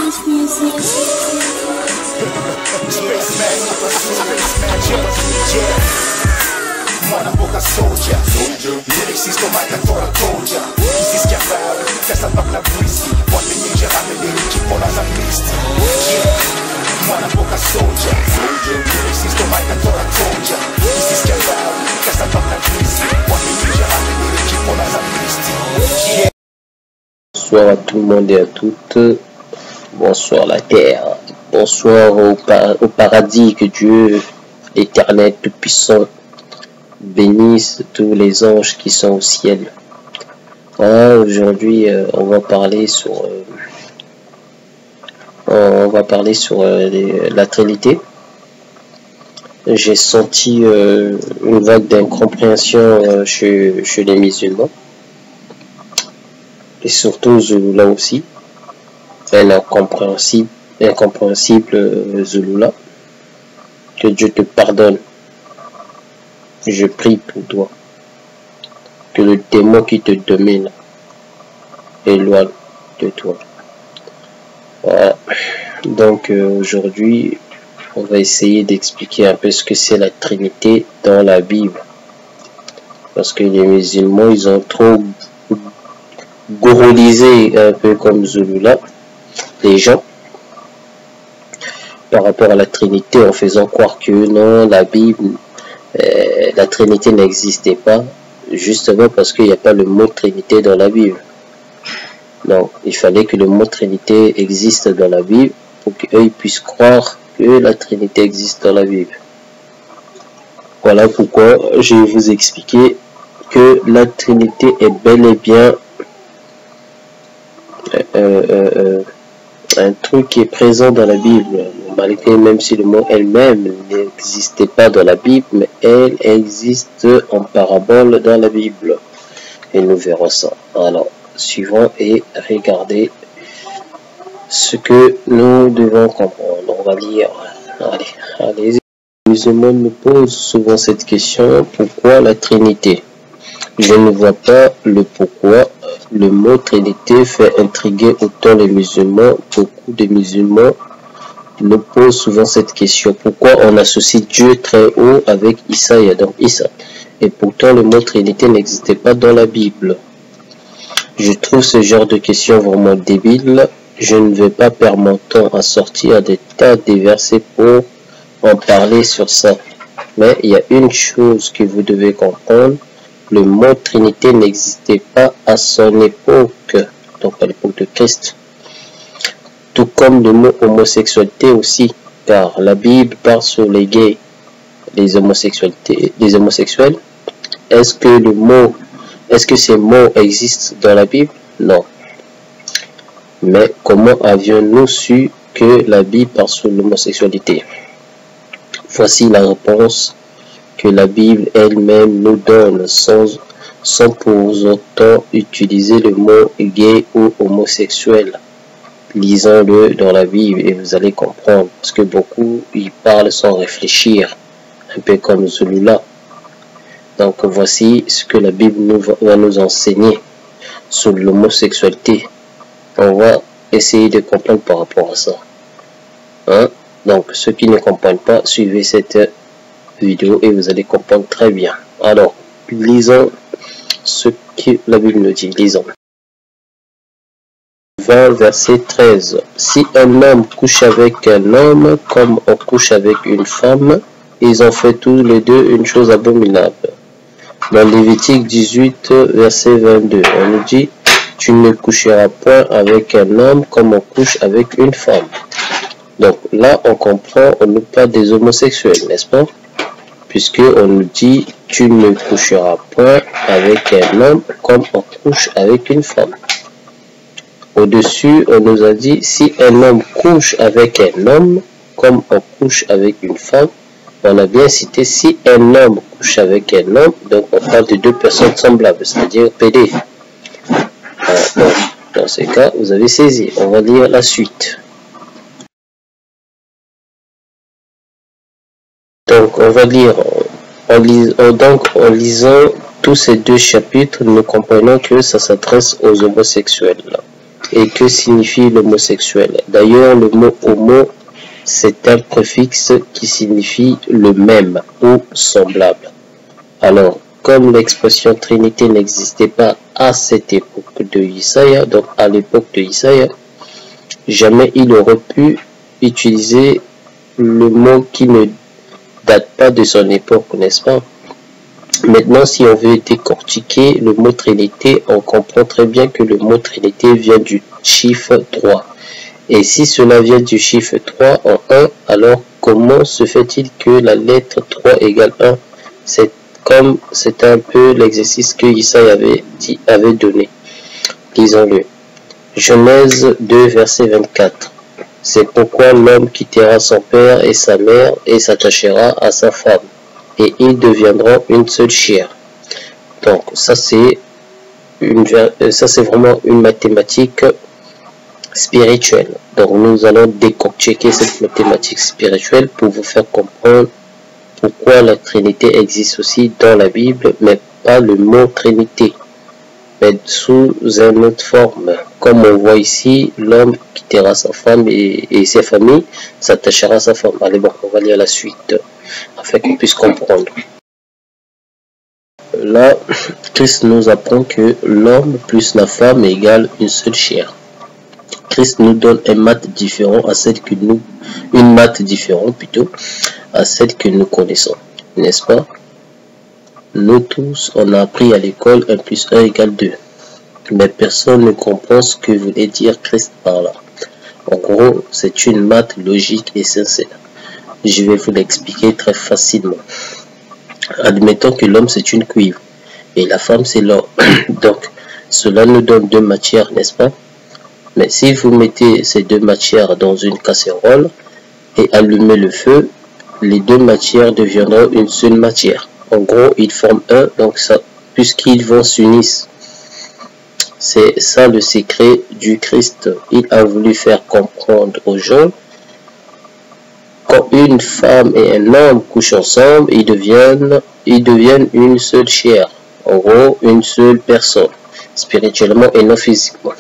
Mwana mboka soldier, lyrics comme Akatora Koja. Ici ce qu'il y a fait ça part la brise. Moi les j'ai ramené qui pour la mist. Mwana mboka soldier, lyrics comme Akatora Koja. Ici ce qu'il y a fait ça part la brise. Moi les j'ai ramené qui pour la mist. Bonsoir à tout le monde et à toutes. Bonsoir la terre. Bonsoir au paradis, que Dieu éternel tout-puissant bénisse tous les anges qui sont au ciel. Voilà, aujourd'hui on va parler sur la Trinité. J'ai senti une vague d'incompréhension chez les musulmans et surtout Zulula aussi, un incompréhensible Zulula. Que Dieu te pardonne. Je prie pour toi. Que le démon qui te domine éloigne de toi. Voilà. Donc aujourd'hui, on va essayer d'expliquer un peu ce que c'est la Trinité dans la Bible. Parce que les musulmans, ils ont trop gauloisé un peu comme Zulula les gens par rapport à la Trinité, en faisant croire que non, la Bible, la Trinité n'existait pas, justement parce qu'il n'y a pas le mot Trinité dans la Bible. Donc, il fallait que le mot Trinité existe dans la Bible pour qu'eux puissent croire que la Trinité existe dans la Bible. Voilà pourquoi je vais vous expliquer que la Trinité est bel et bien un truc qui est présent dans la Bible, malgré même si le mot elle-même n'existait pas dans la Bible, mais elle existe en parabole dans la Bible. Et nous verrons ça. Alors, suivons et regardez ce que nous devons comprendre. On va lire. Allez. Les musulmans nous posent souvent cette question: pourquoi la Trinité? Je ne vois pas le pourquoi. Le mot Trinité fait intriguer autant les musulmans. Beaucoup de musulmans nous posent souvent cette question: pourquoi on associe Dieu très haut avec Issa et Adam Issa? Et pourtant le mot Trinité n'existait pas dans la Bible. Je trouve ce genre de question vraiment débile. Je ne vais pas perdre mon temps à sortir des tas de versets pour en parler sur ça. Mais il y a une chose que vous devez comprendre: le mot Trinité n'existait pas à son époque, donc à l'époque de Christ. Tout comme le mot homosexualité aussi, car la Bible parle sur les gays, les homosexuels. Est-ce que ces mots existent dans la Bible? Non. Mais comment avions-nous su que la Bible parle sur l'homosexualité? Voici la réponse que la Bible elle-même nous donne sans pour autant utiliser le mot gay ou homosexuel. Lisons-le dans la Bible et vous allez comprendre, parce que beaucoup y parlent sans réfléchir, un peu comme Zulula. Donc voici ce que la Bible va nous enseigner sur l'homosexualité. On va essayer de comprendre par rapport à ça. Donc ceux qui ne comprennent pas, suivez cette vidéo et vous allez comprendre très bien. Alors, lisons ce que la Bible nous dit. Lisons. 20, verset 13. Si un homme couche avec un homme comme on couche avec une femme, ils ont fait tous les deux une chose abominable. Dans Lévitique 18, verset 22, on nous dit: tu ne coucheras point avec un homme comme on couche avec une femme. Donc là, on comprend, on nous parle des homosexuels, n'est-ce pas? Puisque on nous dit: tu ne coucheras point avec un homme comme on couche avec une femme. Au-dessus, on nous a dit: si un homme couche avec un homme comme on couche avec une femme. On a bien cité si un homme couche avec un homme, donc on parle de deux personnes semblables, c'est-à-dire PD. Donc, dans ce cas, vous avez saisi. On va lire la suite. Donc, on va lire. En lisant tous ces deux chapitres, nous comprenons que ça s'adresse aux homosexuels. Et que signifie l'homosexuel? D'ailleurs, le mot homo, c'est un préfixe qui signifie le même ou semblable. Alors, comme l'expression Trinité n'existait pas à cette époque de Isaïe, donc à l'époque de Isaïe, jamais il aurait pu utiliser le mot qui ne date pas de son époque, n'est-ce pas? Maintenant, si on veut décortiquer le mot Trinité, on comprend très bien que le mot Trinité vient du chiffre 3. Et si cela vient du chiffre 3 en 1, alors comment se fait-il que la lettre 3 égale 1? C'est un peu l'exercice que Isaïe avait donné. Lisons-le. Genèse 2, verset 24. C'est pourquoi l'homme quittera son père et sa mère et s'attachera à sa femme, et ils deviendront une seule chair. Donc ça c'est vraiment une mathématique spirituelle. Donc nous allons décortiquer cette mathématique spirituelle pour vous faire comprendre pourquoi la Trinité existe aussi dans la Bible, mais pas le mot Trinité, mais sous une autre forme. Comme on voit ici, l'homme quittera sa femme et ses familles, s'attachera à sa femme. Allez bon, on va lire la suite, afin qu'on puisse comprendre. Là, Christ nous apprend que l'homme plus la femme égale une seule chair. Christ nous donne une maths différente à celle que nous connaissons, n'est-ce pas? Nous tous, on a appris à l'école 1 plus 1 égale 2. Mais personne ne comprend ce que voulait dire Christ par là. En gros, c'est une maths logique et sincère. Je vais vous l'expliquer très facilement. Admettons que l'homme c'est une cuivre et la femme c'est l'or. Donc, cela nous donne deux matières, n'est-ce pas? Mais si vous mettez ces deux matières dans une casserole et allumez le feu, les deux matières deviendront une seule matière. En gros, ils forment un, donc ça, puisqu'ils vont s'unir. C'est ça le secret du Christ. Il a voulu faire comprendre aux gens, quand une femme et un homme couchent ensemble, ils deviennent une seule chair. En gros, une seule personne, spirituellement et non physiquement.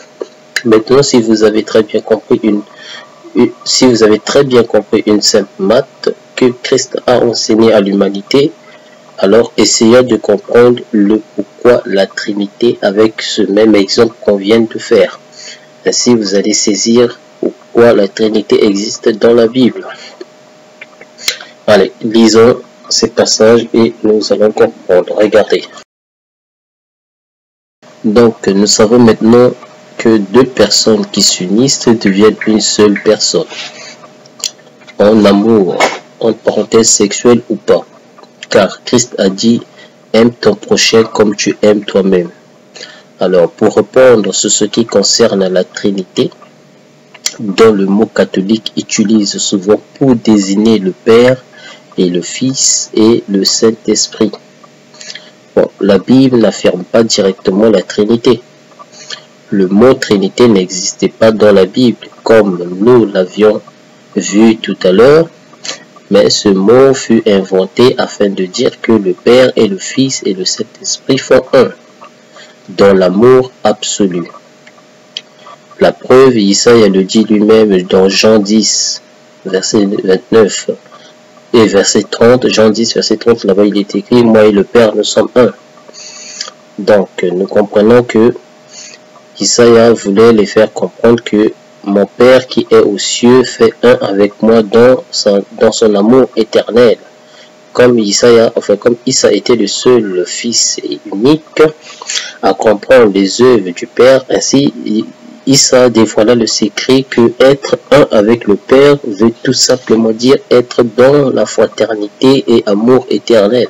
Maintenant, si vous avez très bien compris une simple maths que Christ a enseigné à l'humanité, alors essayons de comprendre le pourquoi la Trinité avec ce même exemple qu'on vient de faire. Ainsi, vous allez saisir pourquoi la Trinité existe dans la Bible. Allez, lisons ces passages et nous allons comprendre. Regardez. Donc, nous savons maintenant que deux personnes qui s'unissent deviennent une seule personne. En amour, entre parenthèses sexuel ou pas. Car Christ a dit, aime ton prochain comme tu aimes toi-même. Alors, pour répondre sur ce qui concerne la Trinité, dont le mot catholique utilise souvent pour désigner le Père et le Fils et le Saint-Esprit. Bon, la Bible n'affirme pas directement la Trinité. Le mot Trinité n'existait pas dans la Bible, comme nous l'avions vu tout à l'heure, mais ce mot fut inventé afin de dire que le Père et le Fils et le Saint-Esprit font un, dans l'amour absolu. La preuve, Isaïe le dit lui-même dans Jean 10, verset 29 et verset 30. Jean 10, verset 30, là-bas il est écrit « Moi et le Père, nous sommes un ». Donc, nous comprenons que Isaïe voulait les faire comprendre que mon Père qui est aux cieux fait un avec moi dans son amour éternel. Comme Issa était le seul fils unique à comprendre les œuvres du Père, ainsi Issa dévoila le secret que être un avec le Père veut tout simplement dire être dans la fraternité et amour éternel.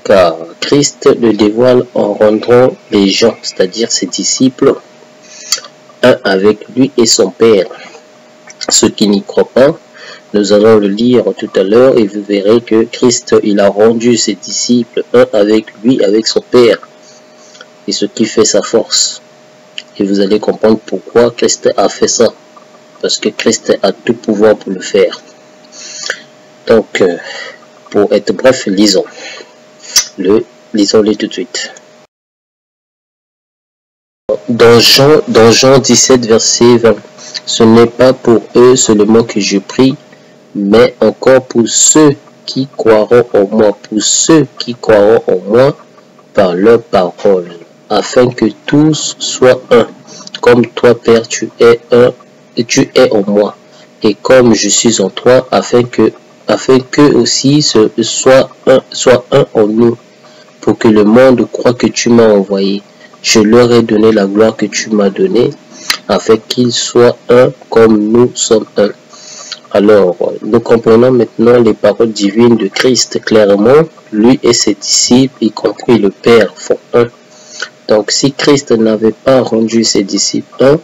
Car Christ le dévoile en rendant les gens, c'est-à-dire ses disciples, un avec lui et son Père. Ceux qui n'y croient pas, nous allons le lire tout à l'heure et vous verrez que Christ, il a rendu ses disciples un avec lui, avec son Père. Et ce qui fait sa force. Et vous allez comprendre pourquoi Christ a fait ça. Parce que Christ a tout pouvoir pour le faire. Donc, pour être bref, lisons. Lisons-le tout de suite. dans Jean 17, verset 20. Ce n'est pas pour eux seulement que je prie, mais encore pour ceux qui croiront en moi, par leur parole, afin que tous soient un, comme toi, Père, tu es en moi, et comme je suis en toi, afin qu'eux aussi soient un en nous, pour que le monde croie que tu m'as envoyé. Je leur ai donné la gloire que tu m'as donnée, afin qu'ils soient un comme nous sommes un. Alors, nous comprenons maintenant les paroles divines de Christ clairement. Lui et ses disciples, y compris le Père, font un. Donc, si Christ n'avait pas rendu ses disciples un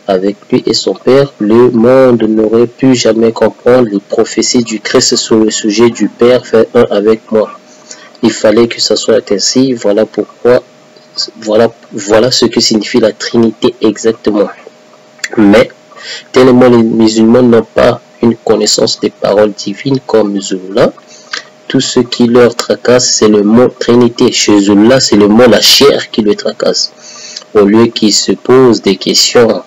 avec lui et son Père, le monde n'aurait pu jamais comprendre les prophéties du Christ sur le sujet du Père fait un avec moi. Il fallait que ça soit ainsi. Voilà pourquoi, voilà ce que signifie la Trinité exactement. Mais, tellement les musulmans n'ont pas une connaissance des paroles divines comme Zullah, tout ce qui leur tracasse, c'est le mot Trinité. Chez Zullah, c'est le mot la chair qui le tracasse. Au lieu qu'ils se posent des questions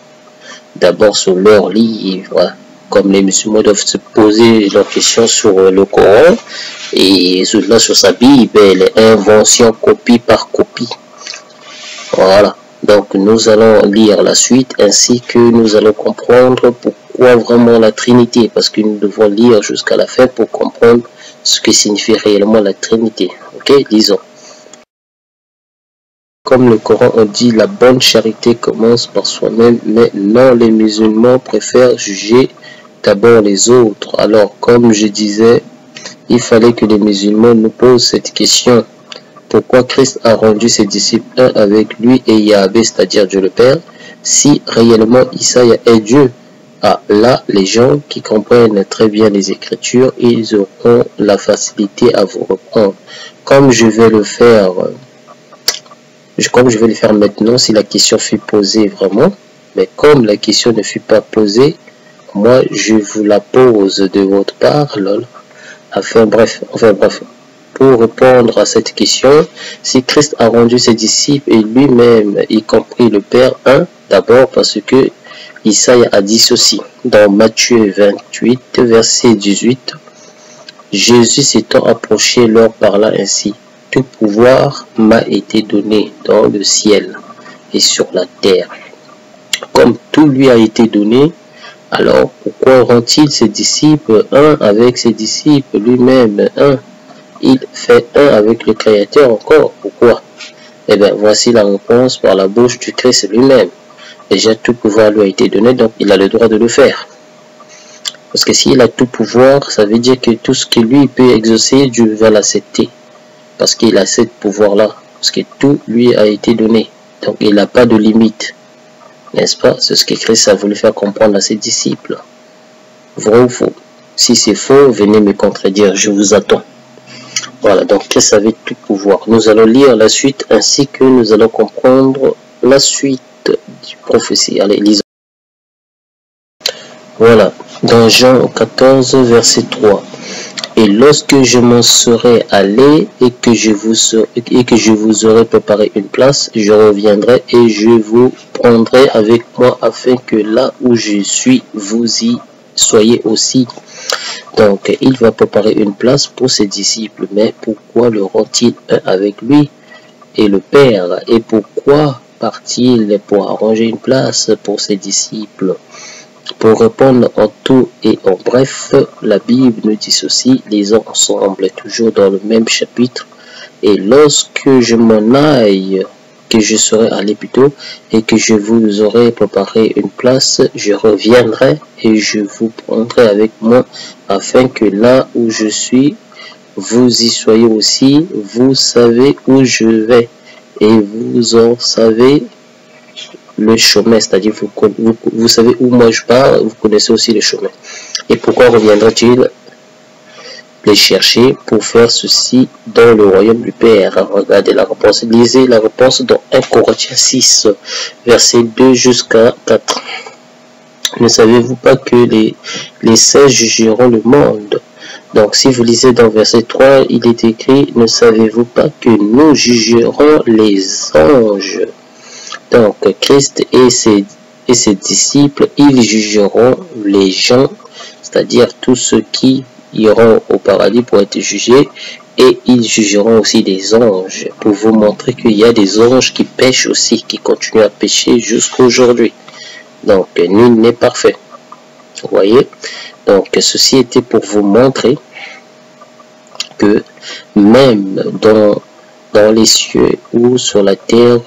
d'abord sur leur livre, comme les musulmans doivent se poser leurs questions sur le Coran, et Zullah sur sa Bible, les inventions copie par copie. Voilà. Donc nous allons lire la suite ainsi que nous allons comprendre pourquoi vraiment la Trinité, parce que nous devons lire jusqu'à la fin pour comprendre ce que signifie réellement la Trinité. Ok, lisons. Comme le Coran en dit, la bonne charité commence par soi-même, mais non, les musulmans préfèrent juger d'abord les autres. Alors, comme je disais, il fallait que les musulmans nous posent cette question. Pourquoi Christ a rendu ses disciples un avec lui et Yahvé, c'est-à-dire Dieu le Père, si réellement Isaïe est Dieu? Ah, là, les gens qui comprennent très bien les Écritures, ils auront la facilité à vous reprendre. Comme je vais le faire maintenant, si la question fut posée vraiment, mais comme la question ne fut pas posée, moi, je vous la pose de votre part, lol. Enfin bref. Pour répondre à cette question, si Christ a rendu ses disciples et lui-même, y compris le Père, un, d'abord parce que Isaïe a dit ceci, dans Matthieu 28, verset 18, Jésus s'étant approché leur parla ainsi, tout pouvoir m'a été donné dans le ciel et sur la terre. Comme tout lui a été donné, alors pourquoi rend-il ses disciples un avec ses disciples, lui-même un? Il fait un avec le Créateur encore. Pourquoi? Eh bien, voici la réponse par la bouche du Christ lui-même. Déjà, tout pouvoir lui a été donné, donc il a le droit de le faire. Parce que s'il a tout pouvoir, ça veut dire que tout ce que lui peut exaucer, Dieu va l'accepter. Parce qu'il a ce pouvoir-là. Parce que tout lui a été donné. Donc, il n'a pas de limite. N'est-ce pas? C'est ce que Christ a voulu faire comprendre à ses disciples. Vrai ou faux? Si c'est faux, venez me contredire, je vous attends. Voilà, donc Christ avait tout pouvoir. Nous allons lire la suite ainsi que nous allons comprendre la suite du prophétie. Allez, lisons. Voilà, dans Jean 14, verset 3. Et lorsque je m'en serai allé et que je vous aurai préparé une place, je reviendrai et je vous prendrai avec moi afin que là où je suis, vous y soyez aussi. Donc, il va préparer une place pour ses disciples. Mais pourquoi le rend-il un avec lui et le Père? Et pourquoi part-il pour arranger une place pour ses disciples? Pour répondre en tout et en bref, la Bible nous dit ceci, lisons ensemble toujours dans le même chapitre. Et lorsque je m'en aille, que je serai allé plutôt, et que je vous aurai préparé une place, je reviendrai et je vous prendrai avec moi, afin que là où je suis, vous y soyez aussi. Vous savez où je vais, et vous en savez le chemin, c'est-à-dire vous savez où moi je pars, vous connaissez aussi le chemin. Et pourquoi reviendra-t-il les chercher pour faire ceci dans le royaume du Père? Regardez la réponse, lisez la réponse dans 1 Corinthiens 6, verset 2 jusqu'à 4. Ne savez-vous pas que les saints jugeront le monde? Donc si vous lisez dans verset 3, il est écrit, ne savez-vous pas que nous jugerons les anges? Donc, Christ et ses disciples, ils jugeront les gens, c'est-à-dire tous ceux qui iront au paradis pour être jugés, et ils jugeront aussi des anges, pour vous montrer qu'il y a des anges qui pêchent aussi, qui continuent à pécher jusqu'à aujourd'hui. Donc, nul n'est parfait. Vous voyez? Donc, ceci était pour vous montrer que même dans les cieux ou sur la terre,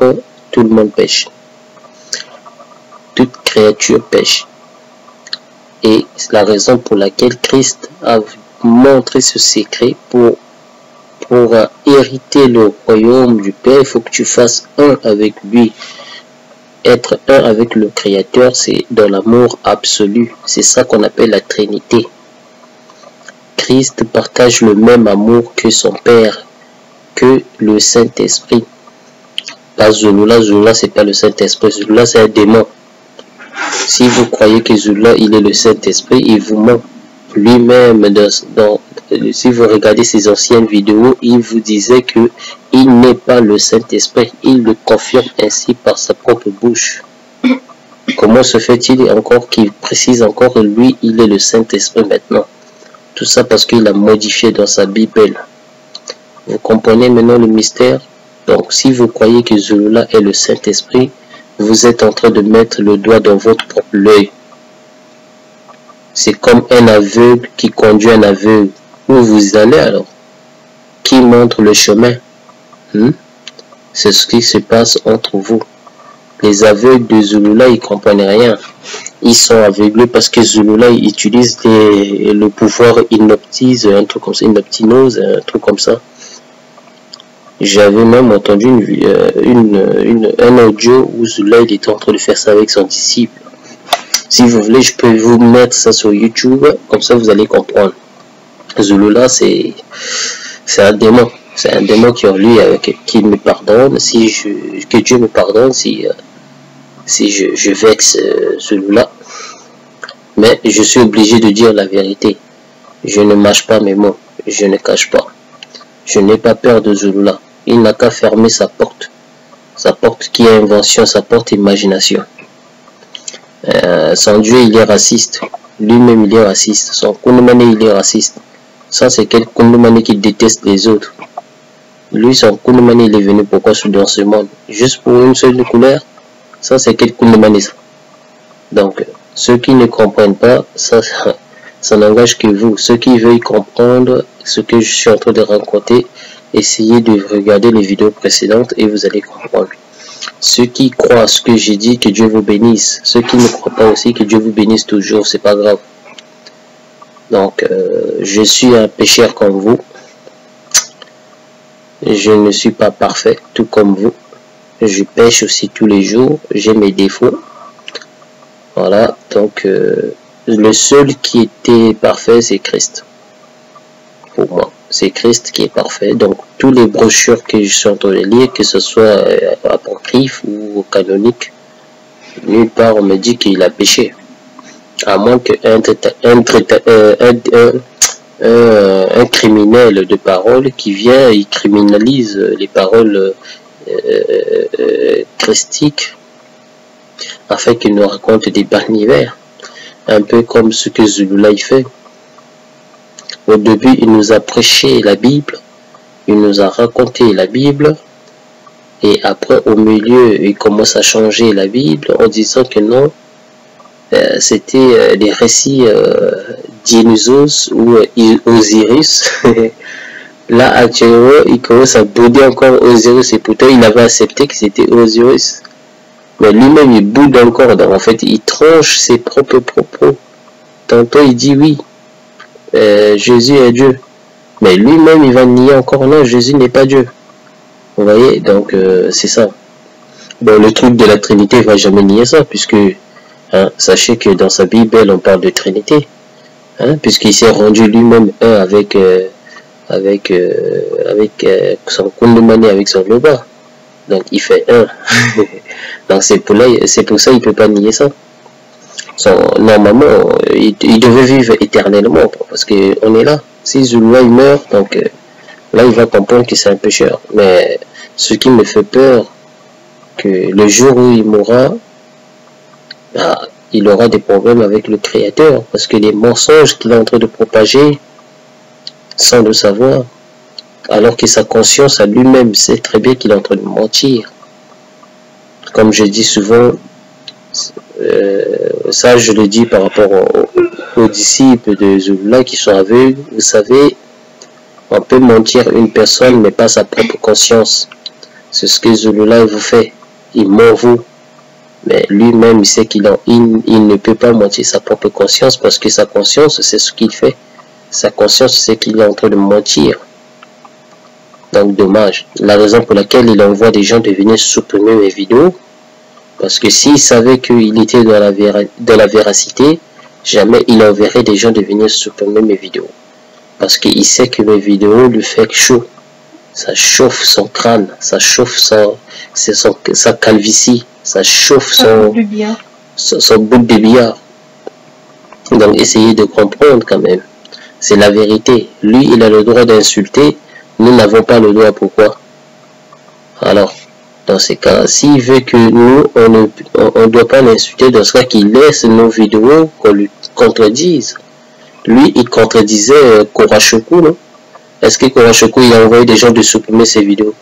tout le monde pêche. Toute créature pêche. Et c'est la raison pour laquelle Christ a montré ce secret. Pour hériter le royaume du Père, il faut que tu fasses un avec lui. Être un avec le Créateur, c'est dans l'amour absolu. C'est ça qu'on appelle la Trinité. Christ partage le même amour que son Père, que le Saint-Esprit. Pas Zulula, Zulula c'est pas le Saint-Esprit, Zulula c'est un démon. Si vous croyez que Zulula il est le Saint-Esprit, il vous ment. Lui-même, si vous regardez ses anciennes vidéos, il vous disait que il n'est pas le Saint-Esprit. Il le confirme ainsi par sa propre bouche. Comment se fait-il encore qu'il précise encore que lui, il est le Saint-Esprit maintenant? Tout ça parce qu'il a modifié dans sa Bible. Vous comprenez maintenant le mystère? Donc, si vous croyez que Zulula est le Saint-Esprit, vous êtes en train de mettre le doigt dans votre propre œil. C'est comme un aveugle qui conduit un aveugle. Où vous allez alors? Qui montre le chemin? C'est ce qui se passe entre vous. Les aveugles de Zulula, ils comprennent rien. Ils sont aveuglés parce que Zulula utilise le pouvoir hypnotise, un truc comme ça, hypnotinose, un truc comme ça. J'avais même entendu un audio où Zulula il était en train de faire ça avec son disciple. Si vous voulez, je peux vous mettre ça sur YouTube, comme ça vous allez comprendre. Zulula, c'est un démon. C'est un démon qui en lui, qui me pardonne, que Dieu me pardonne si je vexe Zulula. Mais je suis obligé de dire la vérité. Je ne mâche pas mes mots. Je ne cache pas. Je n'ai pas peur de Zulula. Il n'a qu'à fermer sa porte. Sa porte qui est invention, sa porte imagination. Son Dieu, il est raciste. Lui-même, il est raciste. Son Kundumane, il est raciste. Ça, c'est quel Kundumane qui déteste les autres. Lui, son Kundumane, il est venu pourquoi dans ce monde? Juste pour une seule couleur? Ça, c'est quel Kundumane ça? Donc, ceux qui ne comprennent pas, ça n'engage que vous. Ceux qui veulent comprendre ce que je suis en train de raconter, essayez de regarder les vidéos précédentes et vous allez comprendre. Ceux qui croient à ce que j'ai dit, que Dieu vous bénisse. Ceux qui ne croient pas aussi, que Dieu vous bénisse toujours, c'est pas grave. Donc, je suis un pécheur comme vous. Je ne suis pas parfait, tout comme vous. Je pêche aussi tous les jours. J'ai mes défauts. Voilà, donc le seul qui était parfait, c'est Christ. Pour moi, c'est Christ qui est parfait. Donc, tous les brochures que je suis en train de lire, que ce soit apocryphe ou canonique, nulle part on me dit qu'il a péché. À moins qu'un criminel de parole qui vient, il criminalise les paroles christiques afin qu'il nous raconte des banivers, un peu comme ce que Zulula il fait. Au début, il nous a prêché la Bible, il nous a raconté la Bible, et après, au milieu, il commence à changer la Bible en disant que non, c'était des récits d'Inusos ou Osiris. Là, actuellement, il commence à bouder encore Osiris, et pourtant, il avait accepté que c'était Osiris. Mais lui-même, il boude encore. Donc, en fait, il tranche ses propres propos. Tantôt, il dit oui, Jésus est Dieu. Mais lui-même, il va nier encore, non, Jésus n'est pas Dieu. Vous voyez, donc, c'est ça. Bon, le truc de la Trinité, il va jamais nier ça, puisque, hein, sachez que dans sa Bible, on parle de Trinité. Hein, puisqu'il s'est rendu lui-même un avec son Kundumane, avec son Loba. Donc il fait un. Donc c'est pour ça il peut pas nier ça. Normalement, il devait vivre éternellement parce que on est là. Si Zulula il meurt, donc là il va comprendre que c'est un pécheur. Mais ce qui me fait peur, que le jour où il mourra, bah, il aura des problèmes avec le Créateur, parce que les mensonges qu'il est en train de propager, sans le savoir, alors que sa conscience à lui-même sait très bien qu'il est en train de mentir. Comme je dis souvent, ça je le dis par rapport aux disciples de Zulullah qui sont aveugles. Vous savez, on peut mentir une personne mais pas sa propre conscience. C'est ce que Zulullah vous fait. Il ment vous. Mais lui-même il sait qu'il ne peut pas mentir sa propre conscience, parce que sa conscience c'est ce qu'il fait. Sa conscience c'est qu'il est en train de mentir. Donc dommage. La raison pour laquelle il envoie des gens de venir supprimer mes vidéos, parce que s'il savait qu'il était dans la véracité, jamais il enverrait des gens de venir supprimer mes vidéos. Parce qu'il sait que mes vidéos lui font chaud. Ça chauffe son crâne, ça chauffe sa calvitie, ça chauffe son bout de billard. Donc essayez de comprendre quand même. C'est la vérité. Lui, il a le droit d'insulter. Nous n'avons pas le droit. Pourquoi? Alors, dans ces cas, s'il veut que nous, on ne doit pas l'insulter, dans ce cas qu'il laisse nos vidéos qu'on lui contredise. Lui, il contredisait Korashoku, non? Est-ce que Korashoku, il a envoyé des gens de supprimer ses vidéos?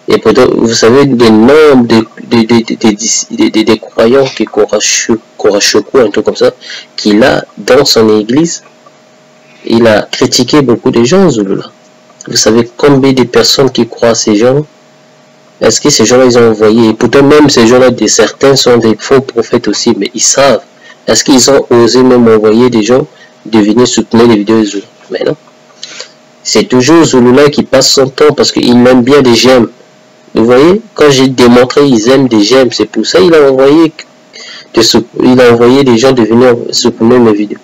Et pourtant, vous savez, le nombre des croyants que Korashoku, un truc comme ça, qu'il a dans son église, il a critiqué beaucoup de gens, Zulullah. Vous savez combien de personnes qui croient à ces gens? Est-ce que ces gens-là, ils ont envoyé? Et pourtant, même ces gens-là, certains sont des faux prophètes aussi, mais ils savent. Est-ce qu'ils ont osé même envoyer des gens de venir soutenir les vidéos de Zulullah? Mais non. C'est toujours Zulullah qui passe son temps parce qu'il aime bien des j'aime. Vous voyez, quand j'ai démontré ils aiment des j'aime, c'est pour ça qu'il a envoyé des gens de venir supprimer mes vidéos.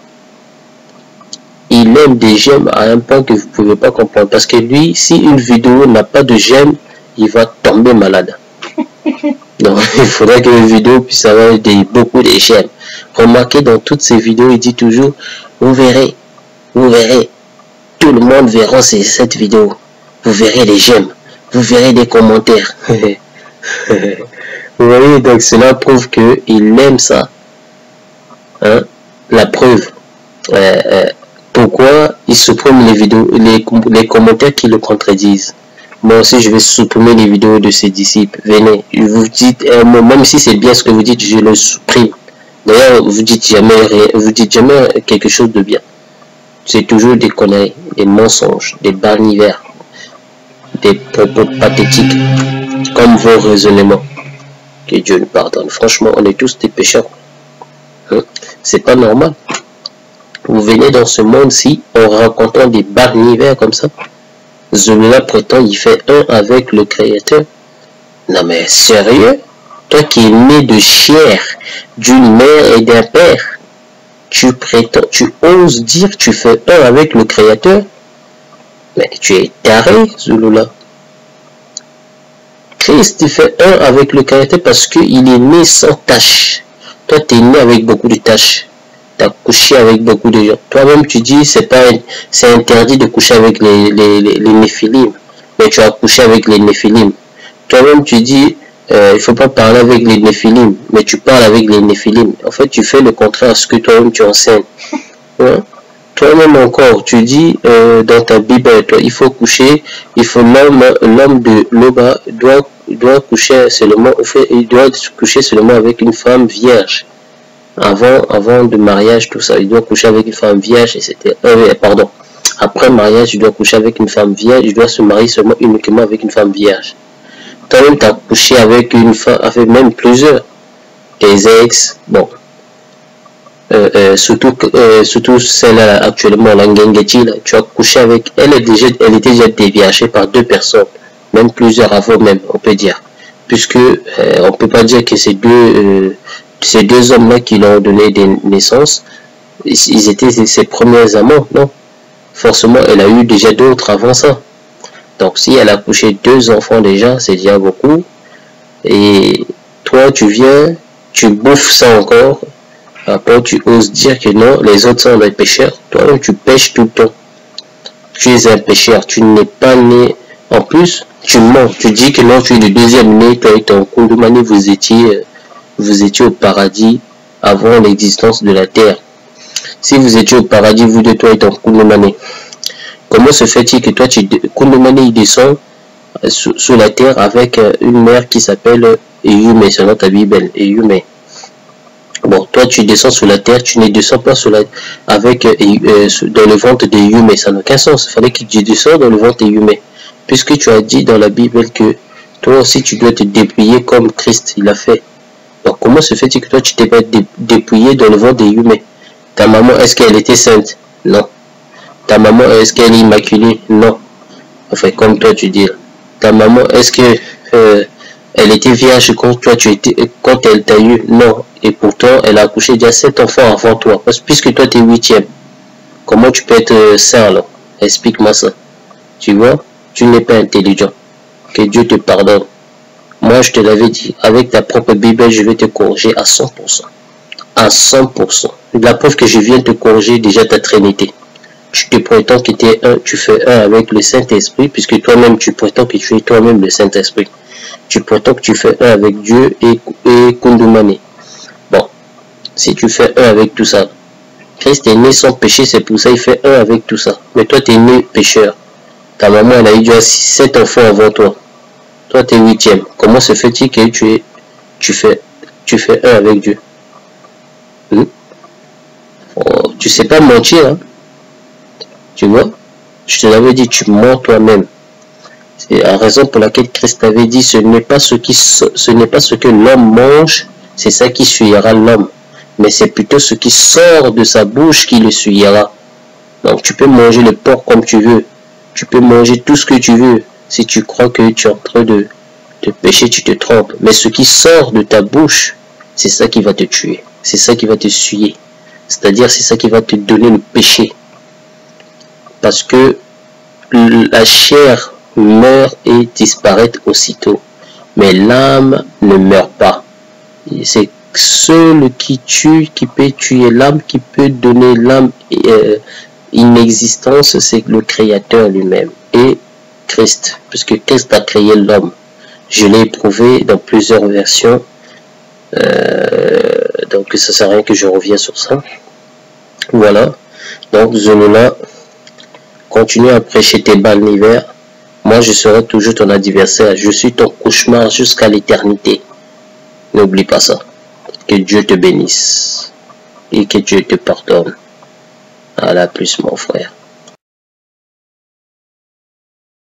Il aime des j'aime à un point que vous ne pouvez pas comprendre. Parce que lui, si une vidéo n'a pas de j'aime, il va tomber malade. Donc, il faudrait que les vidéos puissent avoir beaucoup de j'aime. Remarquez, dans toutes ces vidéos, il dit toujours, vous verrez, tout le monde verra cette vidéo. Vous verrez les j'aime, vous verrez des commentaires. Vous voyez, donc cela prouve qu'il aime ça. Hein? La preuve. Pourquoi il supprime les vidéos, les commentaires qui le contredisent. Moi aussi, je vais supprimer les vidéos de ses disciples. Venez, vous dites, même si c'est bien ce que vous dites, je le supprime. D'ailleurs, vous dites jamais quelque chose de bien. C'est toujours des conneries, des mensonges, des barnivers, des propos pathétiques, comme vos raisonnements. Que Dieu nous pardonne. Franchement, on est tous des pécheurs. Hein? C'est pas normal. Vous venez dans ce monde-ci en rencontrant des barnivers comme ça. Zulullah prétend il fait un avec le Créateur. Non mais sérieux? Toi qui es né de chair, d'une mère et d'un père, tu oses dire que tu fais un avec le Créateur? Mais tu es taré, Zulullah. Christ fait un avec le Créateur parce qu'il est né sans tache. Toi tu es né avec beaucoup de taches. Tu as couché avec beaucoup de gens. Toi-même, tu dis c'est interdit de coucher avec les néphilim. Mais tu as couché avec les néphilim. Toi-même, tu dis il ne faut pas parler avec les néphilim. Mais tu parles avec les néphilim. En fait, tu fais le contraire à ce que toi-même tu enseignes. Ouais. Toi-même encore, tu dis dans ta Bible, toi, il faut coucher, l'homme de Loba doit coucher seulement, il doit coucher seulement avec une femme vierge. Avant de mariage, tout ça, il doit coucher avec une femme vierge, etc. Après mariage, il doit coucher avec une femme vierge, il doit se marier uniquement avec une femme vierge. Toi-même, tu as couché avec une femme, avec même plusieurs, tes ex, bon. Surtout celle actuellement, la Ngengeti, tu as couché avec, elle était déjà déviagée par 2 personnes, même plusieurs avant même, on peut dire. Puisque on peut pas dire que ces deux hommes-là qui l'ont donné des naissances, ils étaient ses premiers amants, non. Forcément, elle a eu déjà d'autres avant ça. Donc, si elle a couché 2 enfants déjà, c'est déjà beaucoup. Et toi, tu viens, tu bouffes ça encore. Après, tu oses dire que non, les autres sont des pécheurs. Toi, tu pêches tout le temps. Tu es un pécheur. Tu n'es pas né En plus, tu mens. Tu dis que non, tu es le deuxième né, toi et ton Kundumani, vous étiez au paradis avant l'existence de la terre. Si vous étiez au paradis, vous deux, toi et ton Kundumani, comment se fait-il que toi, Kundumani, il descend sous la terre avec une mère qui s'appelle Eyume, selon ta Bible, Eyume. Bon, toi, tu descends sous la terre, tu ne descends pas dans le ventre d'Eyume. Ça n'a aucun sens. Il fallait que tu descends dans le ventre d'Eyume. Puisque tu as dit dans la Bible que toi aussi, tu dois te dépouiller comme Christ, il a fait. Donc, comment se fait-il que toi, tu t'es pas dépouillé dans le ventre d'Eyume? Ta maman, est-ce qu'elle était sainte? Non. Ta maman, est-ce qu'elle est immaculée? Non. Enfin, comme toi, tu dis. Ta maman, est-ce que elle était vierge quand quand elle t'a eu? Non. Et pourtant, elle a accouché déjà 7 enfants avant toi. Puisque toi, tu es 8e. Comment tu peux être saint alors? Explique-moi ça. Tu vois? Tu n'es pas intelligent. Que Dieu te pardonne. Moi, je te l'avais dit. Avec ta propre Bible, je vais te corriger à 100%. À 100%. La preuve que je viens te corriger déjà ta trinité. Tu te prétends que tu es un, tu fais un avec le Saint-Esprit, puisque toi-même, tu prétends que tu es toi-même le Saint-Esprit. Tu prétends que tu fais un avec Dieu et Kundumani. Bon, si tu fais un avec tout ça, Christ est né sans péché, c'est pour ça qu'il fait un avec tout ça. Mais toi, tu es né pécheur. Ta maman, elle a eu déjà 7 enfants avant toi. Toi, tu es 8e. Comment se fait-il que tu fais un avec Dieu? Oh, tu sais pas mentir, hein? Tu vois? Je te l'avais dit, tu mens toi-même. C'est la raison pour laquelle Christ avait dit, ce n'est pas ce que l'homme mange, c'est ça qui souillera l'homme. Mais c'est plutôt ce qui sort de sa bouche qui le souillera. Donc tu peux manger le porc comme tu veux. Tu peux manger tout ce que tu veux. Si tu crois que tu es en train de pécher, tu te trompes. Mais ce qui sort de ta bouche, c'est ça qui va te tuer. C'est ça qui va te souiller. C'est-à-dire, c'est ça qui va te donner le péché. Parce que la chair meurt et disparaît aussitôt. Mais l'âme ne meurt pas. C'est seul qui tue, qui peut tuer l'âme, qui peut donner l'âme une existence, c'est le Créateur lui-même. Et Christ, puisque Christ a créé l'homme. Je l'ai éprouvé dans plusieurs versions. Donc ça sert à rien que je revienne sur ça. Voilà. Donc Zenouna, continue à prêcher tes balles l'hiver. Moi je serai toujours ton adversaire. Je suis ton cauchemar jusqu'à l'éternité. N'oublie pas ça. Que Dieu te bénisse. Et que Dieu te pardonne. À la plus mon frère.